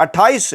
28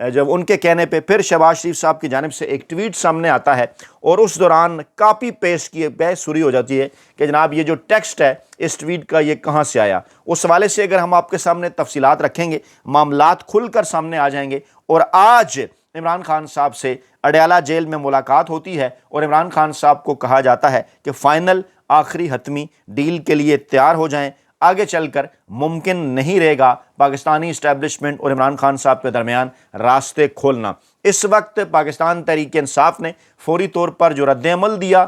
جب ان کے کہنے پہ پھر شہباز شریف صاحب کی جانب سے ایک ٹویٹ سامنے آتا ہے اور اس دوران کاپی پیسٹ کی بحث شروع ہو جاتی ہے کہ جناب یہ جو ٹیکسٹ ہے اس ٹویٹ کا یہ کہاں سے آیا. اس حوالے سے اگر ہم آپ کے سامنے تفصیلات رکھیں گے معاملات کھل کر سامنے آ جائیں گے. اور آج عمران خان صاحب سے اڈیالہ جیل میں ملاقات ہوتی ہے اور عمران خان صاحب کو کہا جاتا ہے کہ فائنل آخری حتمی ڈیل کے لیے تیار ہو جائیں. آگے چل کر ممکن نہیں رہے گا پاکستانی اسٹیبلشمنٹ اور عمران خان صاحب کے درمیان راستے کھولنا. اس وقت پاکستان تحریک انصاف نے فوری طور پر جو رد عمل دیا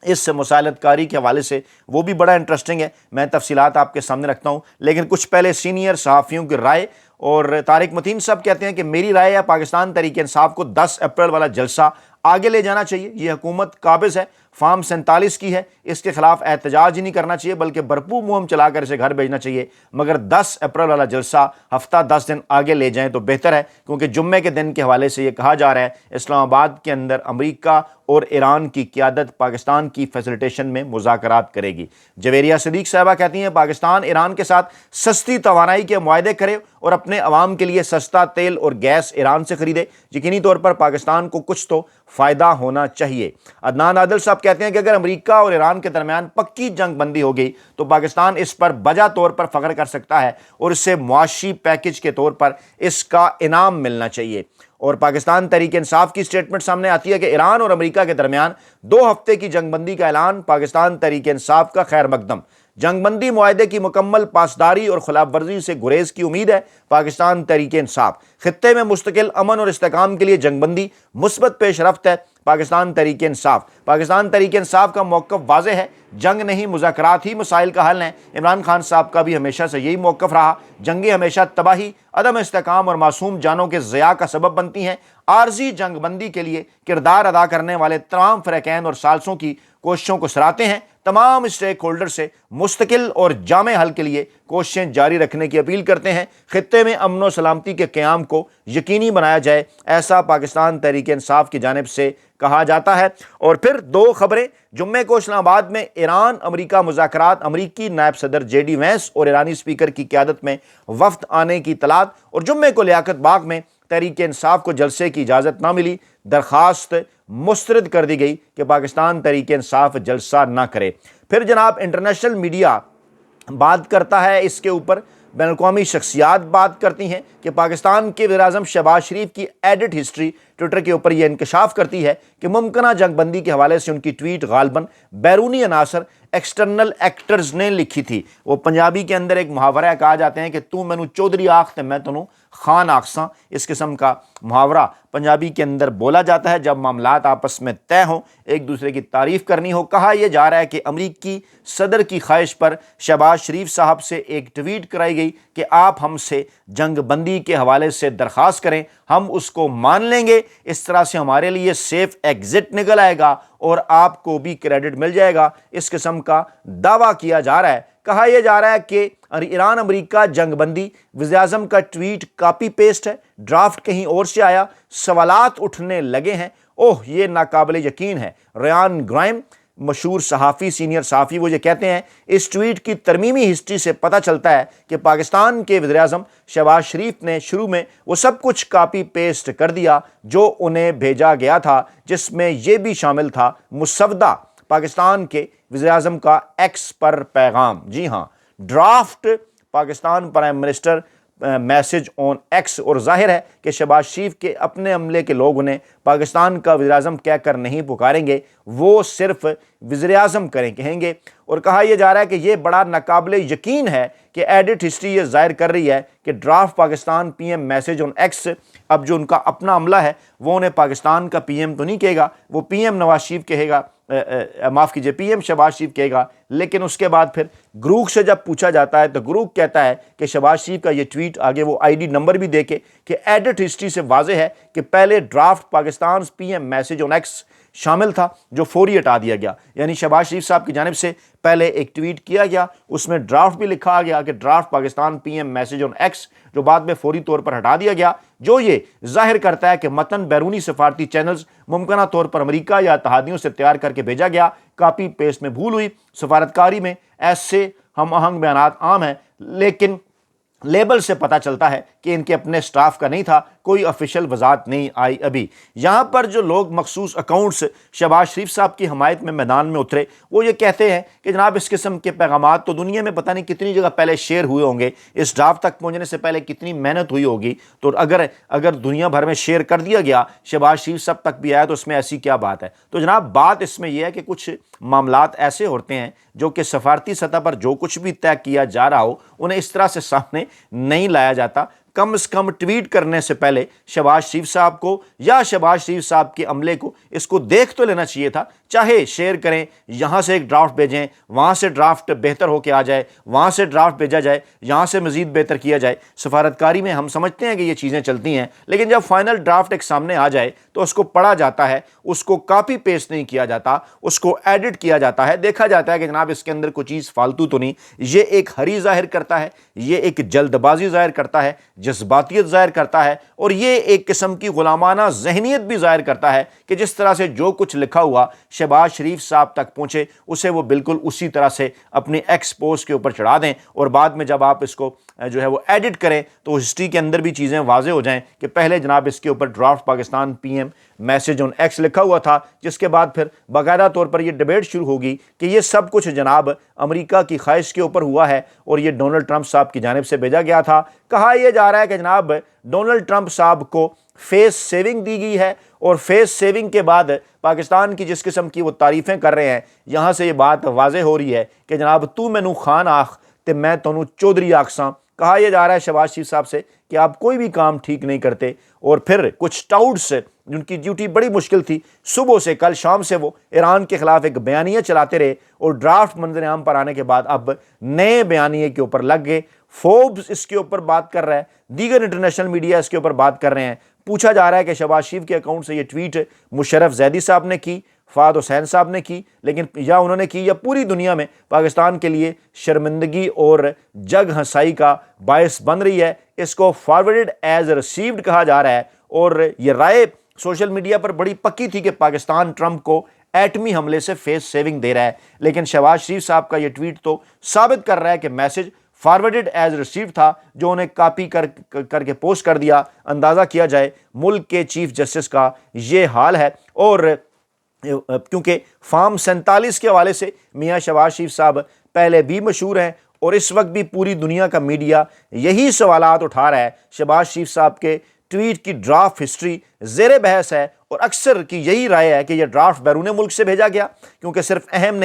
اس مسالت کاری کے حوالے سے وہ بھی بڑا انٹرسٹنگ ہے. میں تفصیلات آپ کے سامنے رکھتا ہوں لیکن کچھ پہلے سینئر صحافیوں کی رائے. اور طارق متین صاحب کہتے ہیں کہ میری رائے ہے پاکستان تحریک انصاف کو 10 اپریل والا جلسہ آگے لے جانا چاہیے. یہ حکومت قابض ہے، فارم 47 کی ہے، اس کے خلاف احتجاج ہی نہیں کرنا چاہیے بلکہ بھرپور مہم چلا کر اسے گھر بھیجنا چاہیے. مگر 10 اپریل والا جلسہ ہفتہ 10 دن آگے لے جائیں تو بہتر ہے کیونکہ جمعے کے دن کے حوالے سے یہ کہا جا رہا ہے اسلام آباد کے اندر امریکہ اور ایران کی قیادت پاکستان کی فیسیلیٹیشن میں مذاکرات کرے گی. جویریہ صدیق صاحبہ کہتی ہیں پاکستان ایران کے ساتھ سستی توانائی کے معاہدے کرے اور اپنے عوام کے لیے سستا تیل اور گیس ایران سے خریدے. یقینی طور پر پاکستان کو کچھ تو فائدہ ہونا چاہیے. عدنان عادل صاحب کہتے ہیں کہ اگر امریکہ اور ایران کے درمیان پکی جنگ بندی ہو گئی تو پاکستان اس پر بجا طور پر فخر کر سکتا ہے اور اسے معاشی پیکج کے طور پر اس کا انعام ملنا چاہیے. اور پاکستان تحریک انصاف کی سٹیٹمنٹ سامنے آتی ہے کہ ایران اور امریکہ کے درمیان 2 ہفتے کی جنگ بندی کا اعلان پاکستان تحریک انصاف کا خیر مقدم. جنگ بندی معاہدے کی مکمل پاسداری اور خلاف ورزی سے گریز کی امید ہے پاکستان تحریک انصاف. خطے میں مستقل امن اور استحکام کے لیے جنگ بندی مثبت پیش رفت ہے پاکستان تحریک انصاف. پاکستان تحریک انصاف کا موقف واضح ہے، جنگ نہیں مذاکرات ہی مسائل کا حل ہیں. عمران خان صاحب کا بھی ہمیشہ سے یہی موقف رہا. جنگیں ہمیشہ تباہی، عدم استحکام اور معصوم جانوں کے ضیاع کا سبب بنتی ہیں. عارضی جنگ بندی کے لیے کردار ادا کرنے والے تمام فریقین اور ثالثوں کی کوششوں کو سراہتے ہیں. تمام اسٹیک ہولڈر سے مستقل اور جامع حل کے لیے کوششیں جاری رکھنے کی اپیل کرتے ہیں. خطے میں امن و سلامتی کے قیام کو یقینی بنایا جائے، ایسا پاکستان تحریک انصاف کی جانب سے کہا جاتا ہے. اور پھر 2 خبریں. جمعے کو اسلام آباد میں ایران امریکہ مذاکرات، امریکی نائب صدر JD وینس اور ایرانی اسپیکر کی قیادت میں وفد آنے کی اطلاعات. اور جمعے کو لیاقت باغ میں تحریک انصاف کو جلسے کی اجازت نہ ملی، درخواست مسترد کر دی گئی کہ پاکستان تحریک انصاف جلسہ نہ کرے. پھر جناب انٹرنیشنل میڈیا بات کرتا ہے اس کے اوپر، بین الاقوامی شخصیات بات کرتی ہیں کہ پاکستان کے وزیر اعظم شہباز شریف کی ایڈٹ ہسٹری ٹویٹر کے اوپر یہ انکشاف کرتی ہے کہ ممکنہ جنگ بندی کے حوالے سے ان کی ٹویٹ غالباً بیرونی عناصر ایکسٹرنل ایکٹرز نے لکھی تھی. وہ پنجابی کے اندر ایک محاورہ کہا جاتے ہیں کہ تو مینو چودھری آخ میں تنوں خان آخساں. اس قسم کا محاورہ پنجابی کے اندر بولا جاتا ہے جب معاملات آپس میں طے ہوں، ایک دوسرے کی تعریف کرنی ہو. کہا یہ جا رہا ہے کہ امریکی صدر کی خواہش پر شہباز شریف صاحب سے ایک ٹویٹ کرائی گئی کہ آپ ہم سے جنگ بندی کے حوالے سے درخواست کریں، ہم اس کو مان لیں گے. اس طرح سے ہمارے لیے سیف ایگزٹ نکل آئے گا اور آپ کو بھی کریڈٹ مل جائے گا. اس قسم کا دعویٰ کیا جا رہا ہے. کہا یہ جا رہا ہے کہ ایران امریکہ جنگ بندی وزیر اعظم کا ٹویٹ کاپی پیسٹ ہے، ڈرافٹ کہیں اور سے آیا. سوالات اٹھنے لگے ہیں. اوہ یہ ناقابل یقین ہے. ریان گرائم مشہور صحافی، سینئر صحافی، وہ یہ کہتے ہیں اس ٹویٹ کی ترمیمی ہسٹری سے پتہ چلتا ہے کہ پاکستان کے وزیر اعظم شہباز شریف نے شروع میں وہ سب کچھ کاپی پیسٹ کر دیا جو انہیں بھیجا گیا تھا، جس میں یہ بھی شامل تھا مسودہ پاکستان کے وزیر اعظم کا ایکس پر پیغام. جی ہاں، draft Pakistan prime minister message on X. اور ظاہر ہے کہ شہباز شریف کے اپنے عملے کے لوگ انہیں پاکستان کا وزیر اعظم کہہ کر نہیں پکاریں گے، وہ صرف وزیر اعظم کہیں گے. اور کہا یہ جا رہا ہے کہ یہ بڑا ناقابل یقین ہے کہ ایڈٹ ہسٹری یہ ظاہر کر رہی ہے کہ draft Pakistan PM message on x, اب جو ان کا اپنا عملہ ہے وہ انہیں پاکستان کا PM تو نہیں کہے گا، وہ PM نواز شریف کہے گا، معاف کیجئے PM شہباز شریف کہے گا. لیکن اس کے بعد پھر گروک سے جب پوچھا جاتا ہے تو گروک کہتا ہے کہ شہباز شریف کا یہ ٹویٹ، آگے وہ ID نمبر بھی دے کے، کہ ایڈٹ ہسٹری سے واضح ہے کہ پہلے draft Pakistan PM message on x شامل تھا جو فوری ہٹا دیا گیا. یعنی شہباز شریف صاحب کی جانب سے پہلے ایک ٹویٹ کیا گیا، اس میں ڈرافٹ بھی لکھا گیا کہ draft Pakistan PM message on x, جو بعد میں فوری طور پر ہٹا دیا گیا، جو یہ ظاہر کرتا ہے کہ متن بیرونی سفارتی چینلز ممکنہ طور پر امریکہ یا اتحادیوں سے تیار کر کے بھیجا گیا، کاپی پیسٹ میں بھول ہوئی. سفارتکاری میں ایسے ہم آہنگ بیانات عام ہیں، لیکن لیبل سے پتہ چلتا ہے کہ ان کے اپنے سٹاف کا نہیں تھا، کوئی آفیشیل وضاحت نہیں آئی ابھی۔ یہاں پر جو لوگ مخصوص اکاؤنٹس شہباز شریف صاحب کی حمایت میں میدان میں اترے، وہ یہ کہتے ہیں کہ جناب اس قسم کے پیغامات تو دنیا میں پتہ نہیں کتنی جگہ پہلے شیئر ہوئے ہوں گے، اس ڈرافٹ تک پہنچنے سے پہلے کتنی محنت ہوئی ہوگی، تو اگر دنیا بھر میں شیئر کر دیا گیا، شہباز شریف صاحب تک بھی آیا، تو اس میں ایسی کیا بات ہے؟ تو جناب بات اس میں یہ ہے کہ کچھ معاملات ایسے ہوتے ہیں جو کہ سفارتی سطح پر جو کچھ بھی طے کیا جا رہا ہو انہیں اس طرح سے سامنے نہیں لایا جاتا۔ کم از کم ٹویٹ کرنے سے پہلے شہباز شریف صاحب کو یا شہباز شریف صاحب کے عملے کو اس کو دیکھ تو لینا چاہیے تھا، چاہے شیئر کریں، یہاں سے ایک ڈرافٹ بھیجیں، وہاں سے ڈرافٹ بہتر ہو کے آ جائے، وہاں سے ڈرافٹ بھیجا جائے، یہاں سے مزید بہتر کیا جائے۔ سفارتکاری میں ہم سمجھتے ہیں کہ یہ چیزیں چلتی ہیں، لیکن جب فائنل ڈرافٹ ایک سامنے آ جائے تو اس کو پڑھا جاتا ہے، اس کو کاپی پیسٹ نہیں کیا جاتا، اس کو ایڈٹ کیا جاتا ہے، دیکھا جاتا ہے کہ جناب اس کے اندر کوئی چیز فالتو تو نہیں۔ یہ ایک ہری ظاہر کرتا ہے، یہ ایک جلد بازی ظاہر کرتا ہے، جذباتیت ظاہر کرتا ہے، اور یہ ایک قسم کی غلامانہ ذہنیت بھی ظاہر کرتا ہے کہ جس طرح سے جو کچھ لکھا ہوا شہباز شریف صاحب تک پہنچے اسے وہ بالکل اسی طرح سے اپنی ایکس پوسٹ کے اوپر چڑھا دیں، اور بعد میں جب آپ اس کو جو ہے وہ ایڈٹ کریں تو ہسٹری کے اندر بھی چیزیں واضح ہو جائیں کہ پہلے جناب اس کے اوپر draft Pakistan P M message on X لکھا ہوا تھا، جس کے بعد پھر باقاعدہ طور پر یہ ڈیبیٹ شروع ہوگی کہ یہ سب کچھ جناب امریکہ کی خواہش کے اوپر ہوا ہے اور یہ ڈونلڈ ٹرمپ صاحب کی جانب سے بھیجا گیا تھا۔ کہا یہ جا رہا ہے کہ جناب ڈونلڈ ٹرمپ صاحب کو فیس سیونگ دی گئی ہے، اور فیس سیونگ کے بعد پاکستان کی جس قسم کی وہ تعریفیں کر رہے ہیں، یہاں سے یہ بات واضح ہو رہی ہے کہ جناب تو مینوں خان آخ تے میں تونوں چودھری آکھساں۔ کہا یہ جا رہا ہے شہباز شریف صاحب سے کہ آپ کوئی بھی کام ٹھیک نہیں کرتے، اور پھر کچھ ٹاؤٹس جن کی ڈیوٹی بڑی مشکل تھی، صبح سے کل شام سے وہ ایران کے خلاف ایک بیانیہ چلاتے رہے، اور ڈرافٹ منظر عام پر آنے کے بعد اب نئے بیانیے کے اوپر لگ گئے۔ فوربس اس کے اوپر بات کر رہا ہے، دیگر انٹرنیشنل میڈیا اس کے اوپر بات کر رہے ہیں۔ پوچھا جا رہا ہے کہ شہباز شریف کے اکاؤنٹ سے یہ ٹویٹ مشرف زیدی صاحب نے کی، فہد حسین صاحب نے کی، لیکن یا انہوں نے کی یا پوری دنیا میں پاکستان کے لیے شرمندگی اور جگ ہنسائی کا باعث بن رہی ہے۔ اس کو فارورڈ ایز ریسیوڈ کہا جا رہا ہے، اور یہ رائے سوشل میڈیا پر بڑی پکی تھی کہ پاکستان ٹرمپ کو ایٹمی حملے سے فیس سیونگ دے رہا ہے، لیکن شہباز شریف صاحب کا یہ ٹویٹ تو ثابت کر رہا ہے کہ میسج فارورڈ ایز ریسیوڈ تھا، جو انہیں کاپی کر کے پوسٹ کر دیا۔ اندازہ کیا جائے ملک کے چیف جسٹس کا یہ حال ہے، اور کیونکہ فارم 47 کے حوالے سے میاں شہباز شریف صاحب پہلے بھی مشہور ہیں، اور اس وقت بھی پوری دنیا کا میڈیا یہی سوالات اٹھا رہا ہے۔ شہباز شریف صاحب کے ٹویٹ کی ڈرافٹ ہسٹری زیر بحث ہے، اور اکثر کی یہی رائے ہے کہ یہ ڈرافٹ بیرون ملک سے بھیجا گیا، کیونکہ صرف پی ایم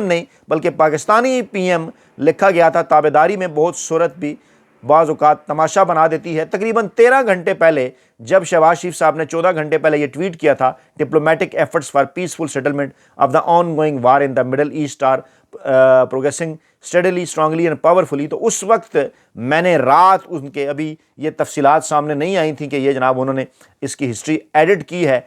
نہیں بلکہ پاکستانی پی ایم لکھا گیا تھا۔ تابعداری میں بہت صورت بھی بعض اوقات تماشا بنا دیتی ہے۔ تقریباً 13 گھنٹے پہلے جب شہباز شریف صاحب نے 14 گھنٹے پہلے یہ ٹویٹ کیا تھا، diplomatic efforts for peaceful settlement of the ongoing war in the Middle East are progressing steadily strongly and powerfully, تو اس وقت میں نے رات ان کے ابھی یہ تفصیلات سامنے نہیں آئی تھیں کہ یہ جناب انہوں نے اس کی ہسٹری ایڈٹ کی ہے۔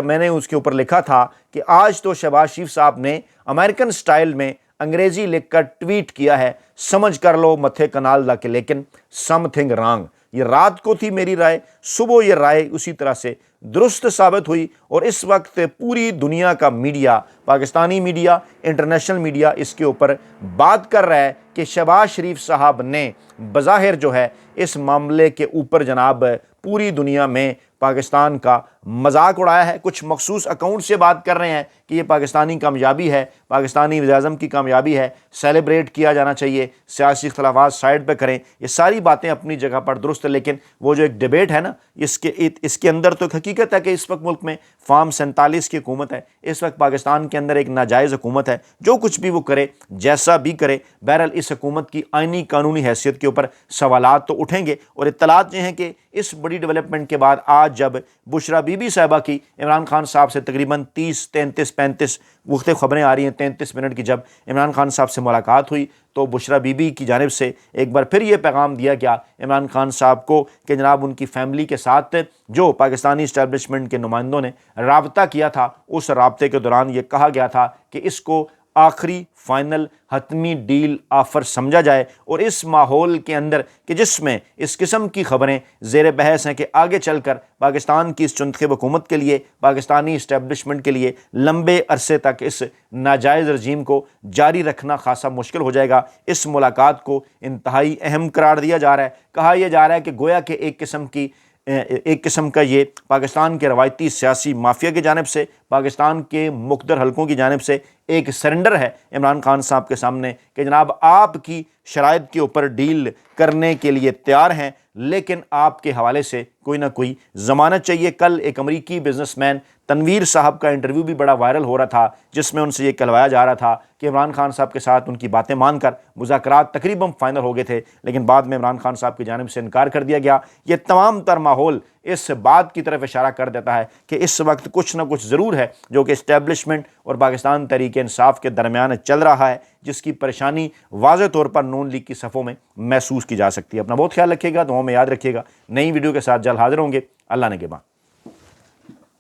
میں نے اس کے اوپر لکھا تھا کہ آج تو شہباز شریف صاحب نے امریکن سٹائل میں انگریزی لکھ کر ٹویٹ کیا ہے، سمجھ کر لو متھے کنال لا کے لیکن سم تھنگ رانگ۔ یہ رات کو تھی میری رائے، صبح یہ رائے اسی طرح سے درست ثابت ہوئی، اور اس وقت پوری دنیا کا media, Pakistani media, international media اس کے اوپر بات کر رہا ہے کہ شہباز شریف صاحب نے بظاہر جو ہے اس معاملے کے اوپر جناب پوری دنیا میں پاکستان کا مذاق اڑایا ہے۔ کچھ مخصوص اکاؤنٹ سے بات کر رہے ہیں کہ یہ پاکستانی کامیابی ہے، پاکستانی وزیر اعظم کی کامیابی ہے، سیلیبریٹ کیا جانا چاہیے، سیاسی اختلافات سائڈ پہ کریں۔ یہ ساری باتیں اپنی جگہ پر درست ہے، لیکن وہ جو ایک ڈیبیٹ ہے نا، اس کے اندر تو ایک حقیقت ہے کہ اس وقت ملک میں فارم 47 کی حکومت ہے، اس وقت پاکستان کے اندر ایک ناجائز حکومت ہے، جو کچھ بھی وہ کرے، جیسا بھی کرے، بہرحال اس حکومت کی آئینی قانونی حیثیت کے اوپر سوالات تو اٹھیں گے۔ اور اطلاعات یہ ہیں کہ اس بڑی ڈیولپمنٹ کے بعد آج جب بشرا بی بی صاحبہ کی عمران خان صاحب سے تقریباً 30 33 35 مختلف خبریں آ رہی ہیں، 33 منٹ کی جب عمران خان صاحب سے ملاقات ہوئی تو بشرا بی بی کی جانب سے ایک بار پھر یہ پیغام دیا گیا عمران خان صاحب کو کہ جناب ان کی فیملی کے ساتھ جو پاکستانی اسٹیبلشمنٹ کے نمائندوں نے رابطہ کیا تھا، اس رابطے کے دوران یہ کہا گیا تھا کہ اس کو آخری فائنل حتمی ڈیل آفر سمجھا جائے، اور اس ماحول کے اندر کہ جس میں اس قسم کی خبریں زیر بحث ہیں کہ آگے چل کر پاکستان کی اس چنتخب حکومت کے لیے، پاکستانی اسٹیبلشمنٹ کے لیے لمبے عرصے تک اس ناجائز رجیم کو جاری رکھنا خاصا مشکل ہو جائے گا۔ اس ملاقات کو انتہائی اہم قرار دیا جا رہا ہے۔ کہا یہ جا رہا ہے کہ گویا کہ ایک قسم کا یہ پاکستان کے روایتی سیاسی مافیا کی جانب سے، پاکستان کے مقتدر حلقوں کی جانب سے ایک سرنڈر ہے عمران خان صاحب کے سامنے کہ جناب آپ کی شرائط کے اوپر ڈیل کرنے کے لیے تیار ہیں، لیکن آپ کے حوالے سے کوئی نہ کوئی ضمانت چاہیے۔ کل ایک امریکی بزنس مین تنویر صاحب کا انٹرویو بھی بڑا وائرل ہو رہا تھا، جس میں ان سے یہ کہلوایا جا رہا تھا کہ عمران خان صاحب کے ساتھ ان کی باتیں مان کر مذاکرات تقریباً فائنل ہو گئے تھے، لیکن بعد میں عمران خان صاحب کی جانب سے انکار کر دیا گیا۔ یہ تمام تر ماحول اس بات کی طرف اشارہ کر دیتا ہے کہ اس وقت کچھ نہ کچھ ضرور ہے جو کہ اسٹیبلشمنٹ اور پاکستان تحریک انصاف کے درمیان چل رہا ہے، جس کی پریشانی واضح طور پر نون لیگ کی صفوں میں محسوس کی جا سکتی ہے۔ اپنا بہت خیال رکھیے گا، دعاؤں میں یاد رکھیے گا۔ نئی ویڈیو کے ساتھ جلد حاضر ہوں گے۔ اللہ نگہباں۔